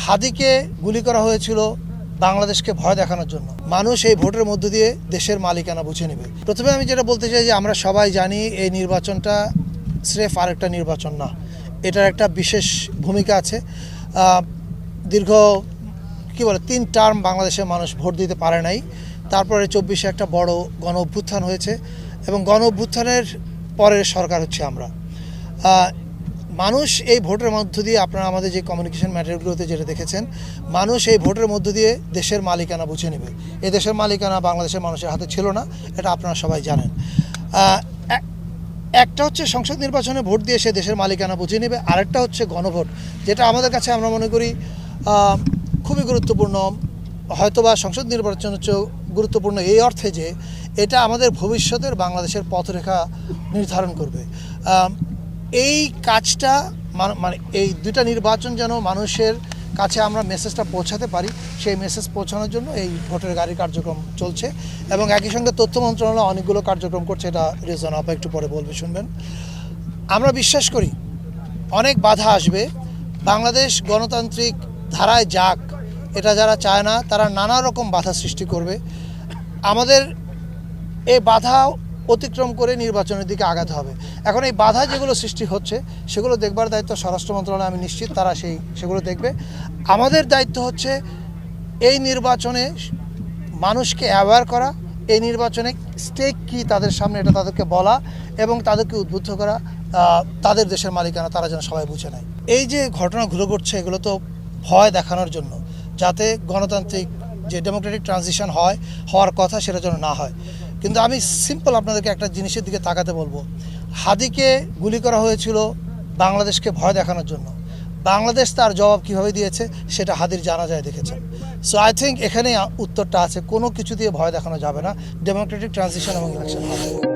হাদিকে গুলি করা হয়েছিল বাংলাদেশকে ভয় দেখানোর জন্য। মানুষ এই ভোটের মধ্য দিয়ে দেশের মালিকানা বুঝে নেবে। প্রথমে আমি যেটা বলতে চাই যে আমরা সবাই জানি এই নির্বাচনটা স্রেফ আরেকটা নির্বাচন না, এটার একটা বিশেষ ভূমিকা আছে। দীর্ঘ 3 টার্ম বাংলাদেশের মানুষ ভোট দিতে পারে নাই। তারপরে 24-এ একটা বড় গণ অভ্যুত্থান হয়েছে এবং গণ অভ্যুত্থানের পরের সরকার হচ্ছে আমরা। মানুষ এই ভোটের মধ্য দিয়ে, আপনারা আমাদের যে কমিউনিকেশন ম্যাটেরিয়ালগুলোতে যেটা দেখেছেন, মানুষ এই ভোটের মধ্য দিয়ে দেশের মালিকানা বুঝে নেবে। এই দেশের মালিকানা বাংলাদেশের মানুষের হাতে ছিল না, এটা আপনারা সবাই জানেন। একটা হচ্ছে সংসদ নির্বাচনে ভোট দিয়ে সে দেশের মালিকানা বুঝে নেবে, আরেকটা হচ্ছে গণভোট, যেটা আমাদের কাছে আমরা মনে করি খুবই গুরুত্বপূর্ণ। হয়তোবা সংসদ নির্বাচন হচ্ছে গুরুত্বপূর্ণ এই অর্থে যে এটা আমাদের ভবিষ্যতের বাংলাদেশের পথরেখা নির্ধারণ করবে। এই কাজটা মানে এই দুইটা নির্বাচন যেন মানুষের কাছে আমরা মেসেজটা পৌঁছাতে পারি, সেই মেসেজ পৌঁছানোর জন্য এই ভোটের গাড়ি কার্যক্রম চলছে এবং একই সঙ্গে তথ্য মন্ত্রণালয় অনেকগুলো কার্যক্রম করছে। এটা রিজন আপা একটু পরে বলবে, শুনবেন। আমরা বিশ্বাস করি অনেক বাধা আসবে, বাংলাদেশ গণতান্ত্রিক ধারায় যাক এটা যারা চায় না তারা নানা রকম বাধা সৃষ্টি করবে। আমাদের এই বাধা অতিক্রম করে নির্বাচনের দিকে আগাতে হবে। এখন এই বাধা যেগুলো সৃষ্টি হচ্ছে সেগুলো দেখবার দায়িত্ব স্বরাষ্ট্র মন্ত্রণালয়, আমি নিশ্চিত তারা সেগুলো দেখবে। আমাদের দায়িত্ব হচ্ছে এই নির্বাচনে মানুষকে অ্যাওয়্যার করা, এই নির্বাচনে স্টেক কী তাদের সামনে এটা তাদেরকে বলা এবং তাদেরকে উদ্বুদ্ধ করা, তাদের দেশের মালিকানা তারা যেন সবাই বুঝে নেয়। এই যে ঘটনাগুলো ঘটছে এগুলো তো ভয় দেখানোর জন্য, যাতে গণতান্ত্রিক যে ডেমোক্রেটিক ট্রানজিশন হওয়ার কথা সেটা যেন না হয়। কিন্তু আমি সিম্পল আপনাদেরকে একটা জিনিসের দিকে তাকাতে বলবো। হাদিকে গুলি করা হয়েছিল বাংলাদেশকে ভয় দেখানোর জন্য। বাংলাদেশ তার জবাব কীভাবে দিয়েছে সেটা হাদির জানাজায় দেখেছেন। সো আই থিঙ্ক এখানেই উত্তরটা আছে, কোনো কিছু দিয়ে ভয় দেখানো যাবে না, ডেমোক্রেটিক ট্রানজিশন এবং ইলেকশন হবে।